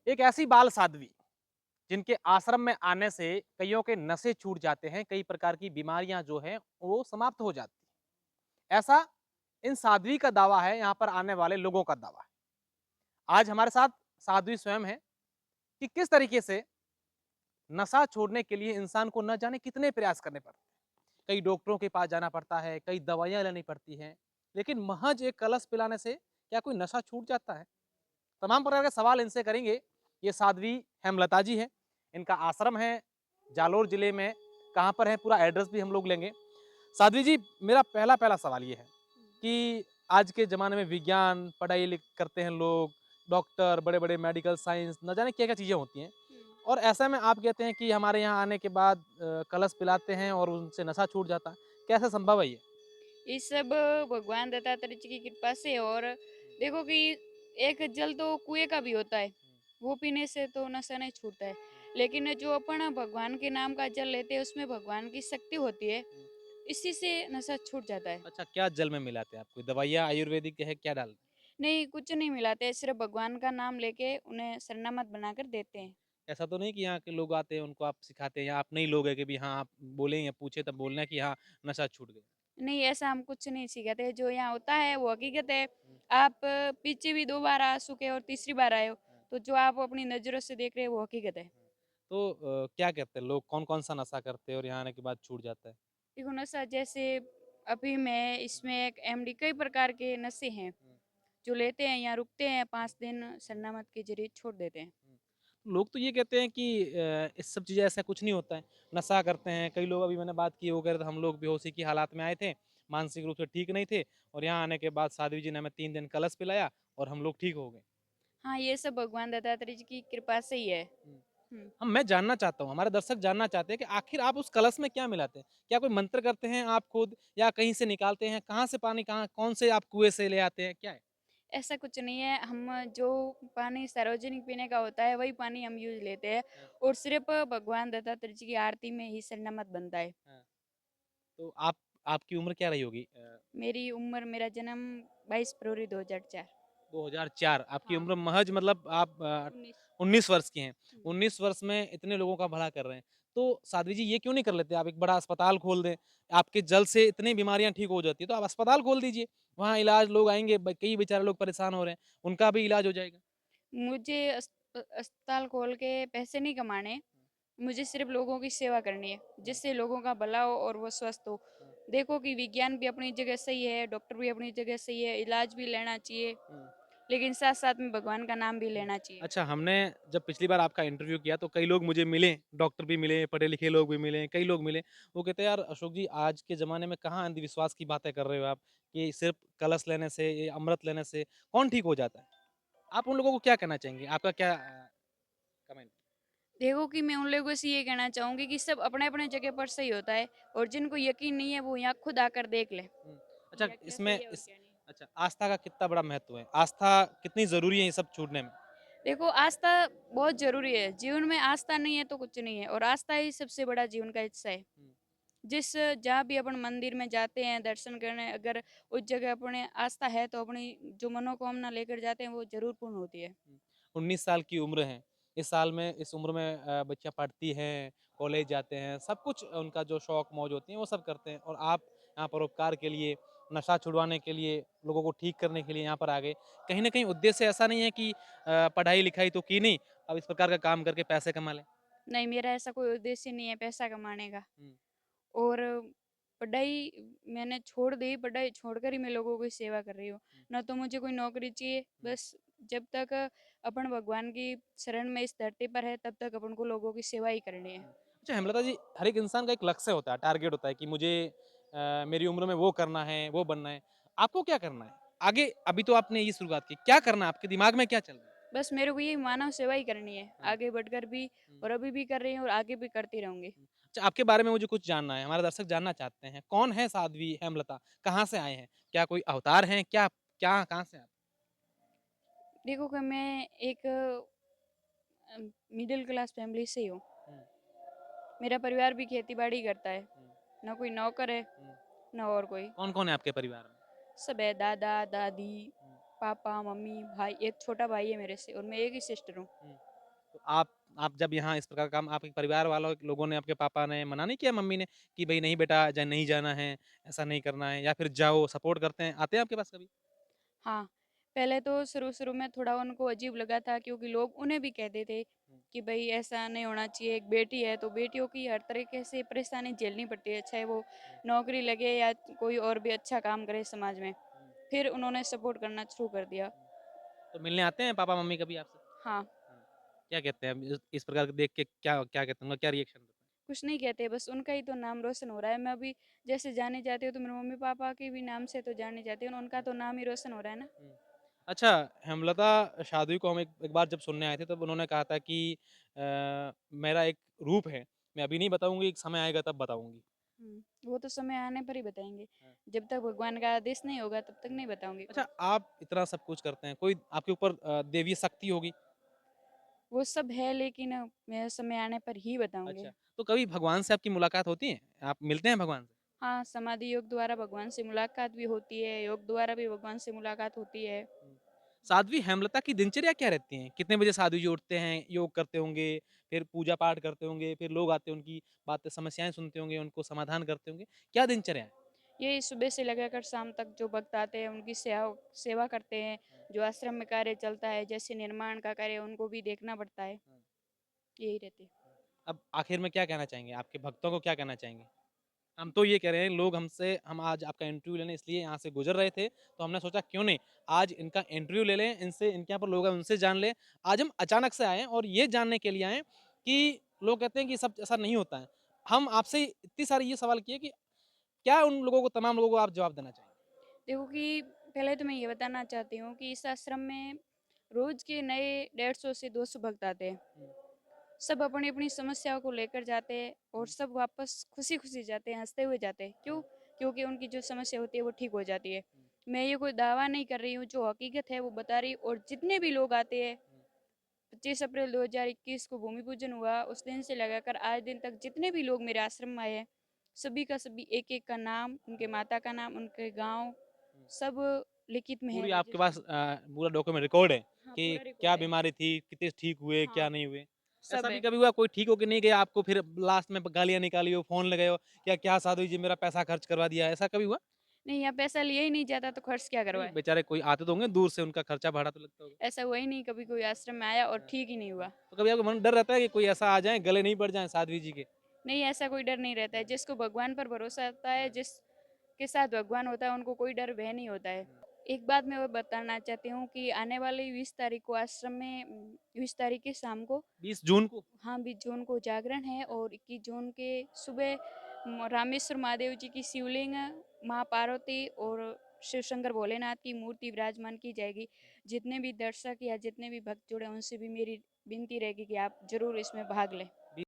एक ऐसी बाल साध्वी जिनके आश्रम में आने से कइयों के नशे छूट जाते हैं, कई प्रकार की बीमारियां जो हैं वो समाप्त हो जाती हैं। ऐसा इन साध्वी का दावा है, यहाँ पर आने वाले लोगों का दावा है। आज हमारे साथ साध्वी स्वयं है कि किस तरीके से नशा छोड़ने के लिए इंसान को न जाने कितने प्रयास करने पड़ते हैं। कई डॉक्टरों के पास जाना पड़ता है, कई दवाइयाँ लेनी पड़ती हैं, लेकिन महज एक कलश पिलाने से क्या कोई नशा छूट जाता है? तमाम प्रकार के सवाल इनसे करेंगे। ये साध्वी हेमलता जी हैं। इनका आश्रम है जालोर जिले में। कहाँ पर है पूरा एड्रेस भी हम लोग लेंगे। साध्वी जी, मेरा पहला सवाल ये है कि आज के ज़माने में विज्ञान, पढ़ाई लिख करते हैं लोग, डॉक्टर, बड़े-बड़े मेडिकल साइंस, न जाने क्या-क्या चीज़ें होती हैं। और ऐसे में आप कहते हैं कि हमारे यहाँ आने के बाद कलश पिलाते हैं और उनसे नशा छूट जाता है। कैसे संभव है ये? ये सब भगवान दत्तात्रेय जी की कृपा से। और देखो कि एक जल तो कुएं का भी होता है, वो पीने से तो नशा नहीं छूटता है। लेकिन जो अपन भगवान के नाम का जल लेते हैं उसमें भगवान की शक्ति होती है, इसी से नशा छूट जाता है। अच्छा, क्या जल में मिलाते हैं आप? कोई दवाइयाँ आयुर्वेदिक है, क्या डालते हैं? नहीं, कुछ नहीं मिलाते, सिर्फ भगवान का नाम लेके उन्हें शरणामत बनाकर देते हैं। ऐसा तो नहीं कि यहाँ के लोग आते हैं, उनको आप सिखाते हैं या आप नहीं लोग हैं कि भी हाँ, आप बोलें या पूछे तब बोलना है कि हाँ, नशा छूट गया? नहीं, ऐसा हम कुछ नहीं सिखाते, जो यहाँ होता है वो हकीकत है। हुँ, आप पीछे भी 2 बार आ चुके हो और तीसरी बार आए हो, हाँ, तो जो आप अपनी नज़रों से देख रहे हो वो हकीकत है। हाँ। तो क्या कहते हैं लोग कौन-कौन सा नशा करते हैं और यहाँ आने के बाद छूट जाता है? देखो नशा जैसे अभी मैं इसमें एक एमडी, कई प्रकार के नशे हैं, हुँ, जो लेते हैं यहाँ रुकते हैं 5 दिन शरणामत के ज़रिए छोड़ देते हैं। हुँ। लोग तो ये कहते हैं कि इस सब चीज़ें ऐसा कुछ नहीं होता है, नशा करते हैं। कई लोग अभी मैंने बात की वो कह रहे थे हम लोग बेहोशी की हालात में आए थे, मानसिक रूप से ठीक नहीं थे और यहाँ आने के बाद साध्वी जी ने हमें 3 दिन कलश पिलाया और हम लोग ठीक हो गए। हाँ, ये सब भगवान दत्तात्रेय जी की कृपा से ही है। हुँ। हुँ। मैं जानना चाहता हूँ, हमारे दर्शक जानना चाहते हैं कि आखिर आप उस कलश में क्या मिलाते हैं? क्या कोई मंत्र करते हैं आप खुद या कहीं से निकालते हैं? कहाँ से पानी कहाँ कौन से आप कुएँ से ले आते हैं? क्या है? ऐसा कुछ नहीं है, हम जो पानी सार्वजनिक पीने का होता है वही पानी हम यूज़ लेते हैं, हाँ, और सिर्फ़ भगवान दत्तात्रेय जी की आरती में ही शरणामत बनता है। हाँ। तो आपकी उम्र क्या रही होगी? मेरा जन्म 22 फरवरी 2004। 2004 आपकी हाँ, उम्र महज़ मतलब आप 19। 19 वर्ष की हैं। हुँ। 19 वर्ष में इतने लोगों का भला कर रहे हैं। तो साध्वी जी ये क्यों नहीं कर लेते आप एक बड़ा अस्पताल खोल दें? आपके जल से इतनी बीमारियाँ ठीक हो जाती हैं, तो आप अस्पताल खोल दीजिए। वहाँ इलाज लोग आएँगे, ब कई बेचारे लोग परेशान हो रहे हैं, उनका भी इलाज हो जाएगा। मुझे अस्पताल खोल के पैसे नहीं कमाने, मुझे सिर्फ़ लोगों की सेवा करनी है, हुँ, जिससे लोगों का भला हो और वो स्वस्थ हो। हुँ, देखो कि विज्ञान भी अपनी जगह सही है, डॉक्टर भी अपनी जगह सही है, इलाज भी लेना चाहिए, हुँ। लेकिन साथ-साथ में भगवान का नाम भी हुँ। लेना चाहिए। अच्छा, हमने जब पिछली बार आपका इंटरव्यू किया तो कई लोग मुझे मिले, डॉक्टर भी मिले, पढ़े-लिखे लोग भी मिले, कई लोग मिले। वो कहते हैं यार अशोक जी आज के ज़माने में कहाँ अंधविश्वास की बातें कर रहे हो आप, कि सिर्फ़ कलश लेने से, ये अमृत लेने से कौन ठीक हो जाता है? आप उन लोगों को क्या कहना चाहेंगे? आपका क्या कमेंट? देखो कि मैं उन लोगों से ये कहना चाहूँगी कि सब अपने-अपने जगह पर सही होता है, और जिनको यकीन नहीं है वो यहाँ खुद आकर देख लें, हुँ। अच्छा कि यहाँ क्या इसमें सही है और इस क्या नहीं। अच्छा आस्था का कितना बड़ा महत्व है? आस्था कितनी ज़रूरी है ये सब छूटने में? देखो आस्था बहुत ज़रूरी है, जीवन में आस्था नहीं है तो कुछ नहीं है, और आस्था ही सबसे बड़ा जीवन का हिस्सा है। हुँ, जिस जहाँ भी अपन मंदिर में जाते हैं दर्शन करने, अगर उस जगह अपने आस्था है तो अपनी जो मनोकामना लेकर जाते हैं वो ज़रूर पूर्ण होती है। हुँ। 19 साल की उम्र है। इस उम्र में बच्चियाँ पढ़ती हैं, कॉलेज जाते हैं, सब कुछ उनका जो शौक मौज होती हैं वो सब करते हैं और आप यहाँ परोपकार के लिए, नशा छुड़वाने के लिए, लोगों को ठीक करने के लिए यहाँ पर आ गए। कहीं न कहीं उद्देश्य ऐसा नहीं है कि पढ़ाई-लिखाई तो की नहीं, अब इस प्रकार का काम करके पैसे कमा लें? नहीं, मेरा ऐसा कोई उद्देश्य नहीं है पैसा कमाने का। हुँ, और पढ़ाई मैंने छोड़ दी, पढ़ाई छोड़कर ही मैं लोगों की सेवा कर रही हूँ। हुँ, ना तो मुझे कोई नौकरी चाहिए, हुँ। बस जब तक अपन भगवान की शरण में इस धरती पर है, तब तक अपन को लोगों की सेवा ही करनी है। हुँ। अच्छा हेमलता जी, हर एक इंसान का एक लक्ष्य होता है, टारगेट होता है कि मुझे मेरी उम्र में वो करना है, वो बनना है। आपको क्या करना है? आगे अभी तो आपने ये शुरुआत की, क्या करना है? आपके दिमाग में क्या चल रहा है? बस मेरे को ये मानव सेवा ही करनी है, हाँ। आगे बढ़कर भी, हुँ, और अभी भी कर रही हूँ और आगे भी करती रहूँगी। हुँ। अच्छा आपके बारे में मुझे कुछ जानना है, हमारे दर्शक जानना चाहते हैं। कौन है साध्वी हेमलता? कहाँ से आए हैं? क्या कोई अवतार हैं? क्या क्या कहाँ से आप? देखो कि मैं एक मिडिल क्लास फैमिली से ही हूँ। हुँ, मेरा परिवार भी खेती-बाड़ी करता है, हुँ, ना कोई नौकर है, हुँ। ना और कोई। कौन-कौन है आपके परिवार में? सब है, दादा-दादी, हुँ, पापा, मम्मी, भाई, एक छोटा भाई है मेरे से, और मैं एक ही सिस्टर हूँ। हुँ। तो आप जब यहाँ इस प्रकार का काम आपके परिवार वालों लोगों ने आपके पापा ने मना नहीं किया मम्मी ने कि भई नहीं बेटा नहीं जाना है, ऐसा नहीं करना है या फिर जाओ सपोर्ट करते हैं, आते हैं आपके पास कभी? हाँ, पहले तो शुरू-शुरू में थोड़ा उनको अजीब लगा था क्योंकि लोग उन्हें भी कहते थे हुँ, कि भई ऐसा नहीं होना चाहिए, एक बेटी है तो बेटियों की हर तरीके से परेशानी झेलनी पड़ती है, चाहे वो हुँ, नौकरी लगे या कोई और भी अच्छा काम करे समाज में। हुँ, फिर उन्होंने सपोर्ट करना शुरू कर दिया। हुँ। तो मिलने आते हैं पापा-मम्मी कभी आपसे? हाँ, हाँ। क्या कहते हैं अब इस प्रकार के देख के क्या क्या कहते हैं, उनका क्या रिएक्शन रहता है? कुछ नहीं कहते बस उनका ही तो नाम रोशन हो रहा है। मैं अभी जैसे जानी जाती हूँ तो मेरे मम्मी-पापा के भी नाम से तो जानी जाती हूँ, उनका हुँ, तो नाम ही रोशन हो रहा है ना। हुँ। अच्छा, हेमलता शादी को हम एक बार जब सुनने आए थे तब उन्होंने कहा था कि मेरा एक रूप है, मैं अभी नहीं बताऊँगी, एक समय आएगा तब बताऊँगी। वो तो समय आने पर ही बताएँगे। हाँ। जब तक भगवान का आदेश नहीं होगा तब तक नहीं बताऊँगी। अच्छा, आप इतना सब कुछ करते हैं, कोई आपके ऊपर दैवीय शक्ति होगी? वो सब है लेकिन मैं समय आने पर ही बताऊँगी। अच्छा, तो कभी भगवान से आपकी मुलाकात होती है? आप मिलते हैं भगवान से? हाँ, समाधि योग द्वारा भगवान से मुलाकात भी होती है, योग द्वारा भी भगवान से मुलाकात होती है। हुँ। साध्वी हेमलता की दिनचर्या क्या रहती है? कितने बजे साध्वी जी उठते हैं, योग करते होंगे, फिर पूजा-पाठ करते होंगे, फिर लोग आते हैं उनकी बातें समस्याएँ सुनते होंगे, उनको समाधान करते होंगे, क्या दिनचर्या है? यही सुबह से लेकर शाम तक जो भक्त आते हैं उनकी सेवा करते हैं। हाँ, जो आश्रम में कार्य चलता है जैसे निर्माण का कार्य उनको भी देखना पड़ता है। हाँ, यही रहती है। हाँ। अब आखिर में क्या कहना चाहेंगे? आपके भक्तों को क्या कहना चाहेंगे? हम तो ये कह रहे हैं लोग हमसे हम आज आपका इंटरव्यू लेने इसलिए यहाँ से गुज़र रहे थे, तो हमने सोचा क्यों नहीं आज इनका इंटरव्यू ले लें, इनसे इनके यहाँ पर लोग हैं उनसे जान लें। आज हम अचानक से आए हैं और ये जानने के लिए आए हैं कि लोग कहते हैं कि सब ऐसा नहीं होता है। हम आपसे इतनी सारी ये सवाल किए कि क्या उन लोगों को तमाम लोगों को आप जवाब देना चाहेंगे? देखो कि पहले तो मैं ये बताना चाहती हूँ कि इस आश्रम में रोज के नए 150 से 200 भक्त आते हैं। हुँ, सब अपनी-अपनी समस्याओं को लेकर जाते हैं और हुँ, सब वापस खुशी-खुशी जाते हैं, हँसते हुए जाते हैं। क्यों? हुँ, क्योंकि उनकी जो समस्या होती है वो ठीक हो जाती है। हुँ, मैं ये कोई दावा नहीं कर रही हूँ, जो हकीकत है वो बता रही हूँ और जितने भी लोग आते हैं हुँ, 25 अप्रैल 2021 को भूमि पूजन हुआ, उस दिन से लगाकर आज दिन तक जितने भी लोग मेरे आश्रम में आए हैं, सभी का सभी एक-एक का नाम, उनके हुँ, माता का नाम, उनके गाँव, हुँ। सब लिखित में है पूरी आपके पास रजिस्टर। पूरा डॉक्यूमेंट रिकॉर्ड है हाँ, कि पूरा क्या रिकॉर्ड है। बीमारी थी, कितने ठीक हुए, क्या हाँ, नहीं हुए? ऐसा सब भी है। कभी हुआ कोई ठीक होके नहीं गया आपको फिर लास्ट में गालियाँ निकाली हो, फ़ोन लगाए हो, क्या साधु जी मेरा पैसा खर्च करवा दिया, ऐसा कभी हुआ? नहीं, यहाँ पैसा लिया ही नहीं जाता तो खर्च क्या नहीं, करवाएँ? बेचारे कोई आते तो होंगे दूर से उनका खर्चा भाड़ा तो लगता होगा। ऐसा हुआ ही नहीं, कभी कोई आश्रम में आया और हाँ, ठीक ही नहीं हाँ। हुआ। तो कभी आपको मन में डर रहता है कि कोई ऐसा आ जाए, गले नहीं पड़ जाएँ साध्वी जी के? नहीं, ऐसा कोई डर नहीं रहता है, हाँ, जिसको भगवान पर भरोसा होता है, हाँ, जिसके साथ भगवान होता है, उनको कोई डर भय नहीं होता है। हुँ। एक बात मैं और बताना चाहती हूँ कि आने वाली 20 तारीख को आश्रम में 20 तारीख की शाम को 20 जून को? हाँ, 20 जून को जागरण है और 21 जून के सुबह रामेश्वर महादेव जी की शिवलिंग, माँ पार्वती और शिव शंकर भोलेनाथ की मूर्ति विराजमान की जाएगी। जितने भी दर्शक या जितने भी भक्त जुड़े हैं, उनसे भी मेरी विनती रहेगी कि आप ज़रूर इसमें भाग लें।